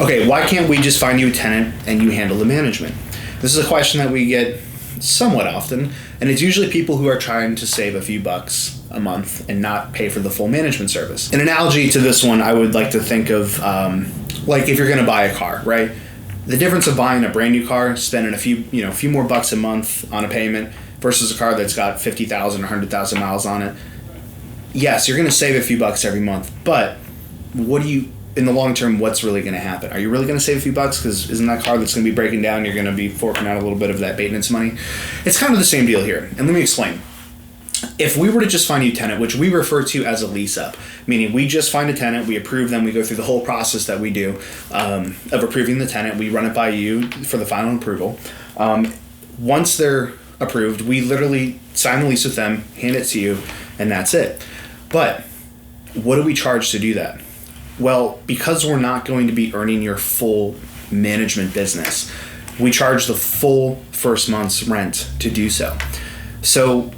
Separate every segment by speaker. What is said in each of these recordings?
Speaker 1: Okay, why can't we just find you a tenant and you handle the management? This is a question that we get somewhat often, and it's usually people who are trying to save a few bucks a month and not pay for the full management service. An analogy to this one, I would like to think of like if you're going to buy a car, right? The difference of buying a brand new car, spending a few more bucks a month on a payment versus a car that's got 50,000 or 100,000 miles on it. Yes, you're going to save a few bucks every month, but in the long term, what's really going to happen? Are you really going to save a few bucks? Because isn't that car that's going to be breaking down, you're going to be forking out a little bit of that maintenance money? It's kind of the same deal here. And let me explain. If we were to just find you a tenant, which we refer to as a lease up, meaning we just find a tenant, we approve them, we go through the whole process that we do of approving the tenant, we run it by you for the final approval. Once they're approved, we literally sign the lease with them, hand it to you, and that's it. But what do we charge to do that? Well, because we're not going to be earning your full management business, we charge the full first month's rent to do so. So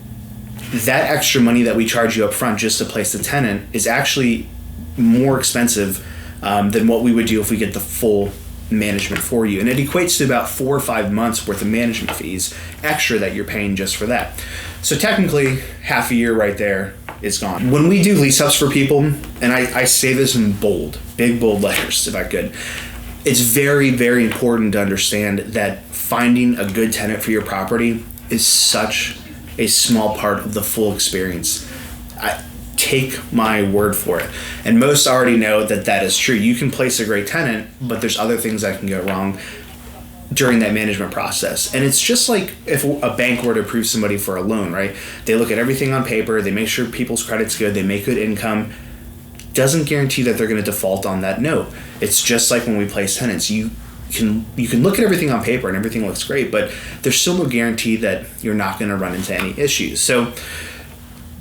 Speaker 1: that extra money that we charge you up front just to place the tenant is actually more expensive than what we would do if we get the full management for you. And it equates to about 4 or 5 months worth of management fees extra that you're paying just for that. So technically, half a year right there is gone. When we do lease ups for people, and I say this in big bold letters if I could, it's very, very important to understand that finding a good tenant for your property is such a small part of the full experience. Take my word for it. And most already know that that is true. You can place a great tenant, but there's other things that can go wrong during that management process. And it's just like if a bank were to approve somebody for a loan, right? They look at everything on paper, they make sure people's credit's good, they make good income. Doesn't guarantee that they're going to default on that note. It's just like when we place tenants. You can look at everything on paper and everything looks great, but there's still no guarantee that you're not going to run into any issues. So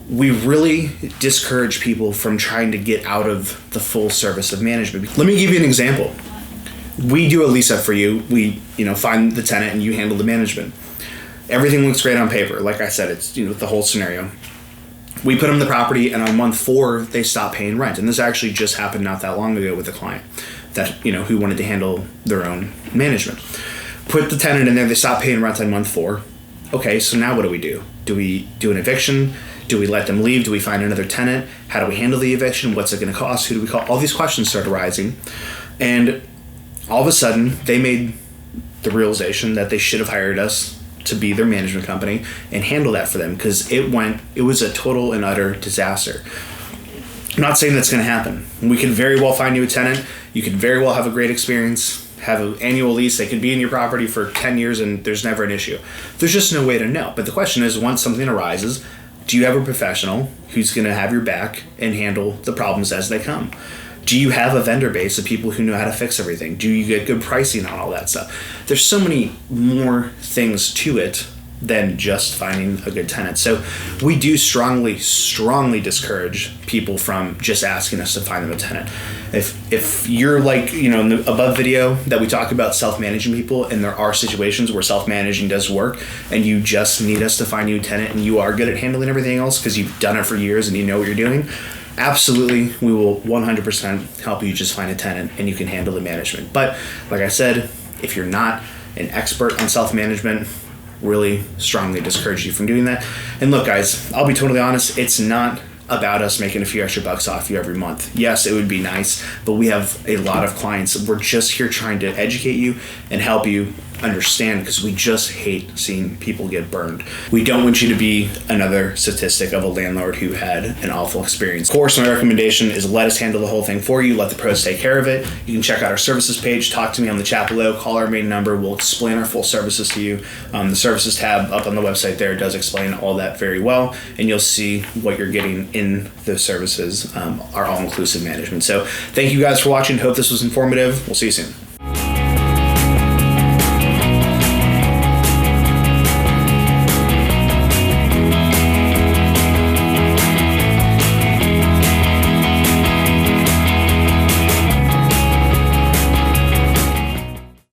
Speaker 1: we really discourage people from trying to get out of the full service of management. Let me give you an example. We do a lease up for you. We, find the tenant and you handle the management. Everything looks great on paper. Like I said, it's, the whole scenario. We put them in the property, and on month 4, they stop paying rent. And this actually just happened not that long ago with a client that, who wanted to handle their own management. Put the tenant in there, they stop paying rent on month 4. Okay, so now what do we do? Do we do an eviction? Do we let them leave? Do we find another tenant? How do we handle the eviction? What's it going to cost? Who do we call? All these questions started arising. And all of a sudden, they made the realization that they should have hired us to be their management company and handle that for them, because it was a total and utter disaster. I'm not saying that's going to happen. We could very well find you a tenant. You could very well have a great experience, have an annual lease. They could be in your property for 10 years and there's never an issue. There's just no way to know. But the question is, once something arises, do you have a professional who's going to have your back and handle the problems as they come? Do you have a vendor base of people who know how to fix everything? Do you get good pricing on all that stuff? There's so many more things to it than just finding a good tenant. So we do strongly discourage people from just asking us to find them a tenant. If you're like, in the above video that we talk about self-managing people, and there are situations where self-managing does work, and you just need us to find you a tenant and you are good at handling everything else because you've done it for years and you know what you're doing, absolutely, we will 100% help you just find a tenant and you can handle the management. But like I said, if you're not an expert on self-management, really strongly discourage you from doing that. And look, guys, I'll be totally honest, it's not about us making a few extra bucks off you every month. Yes, it would be nice, but we have a lot of clients. We're just here trying to educate you and help you understand, because we just hate seeing people get burned. We don't want you to be another statistic of a landlord who had an awful experience. Of course, my recommendation is let us handle the whole thing for you. Let the pros take care of it. You can check out our services page, talk to me on the chat below, call our main number. We'll explain our full services to you. The services tab up on the website there does explain all that very well, and you'll see what you're getting in those services, our all-inclusive management. So thank you guys for watching. Hope this was informative. We'll see you soon.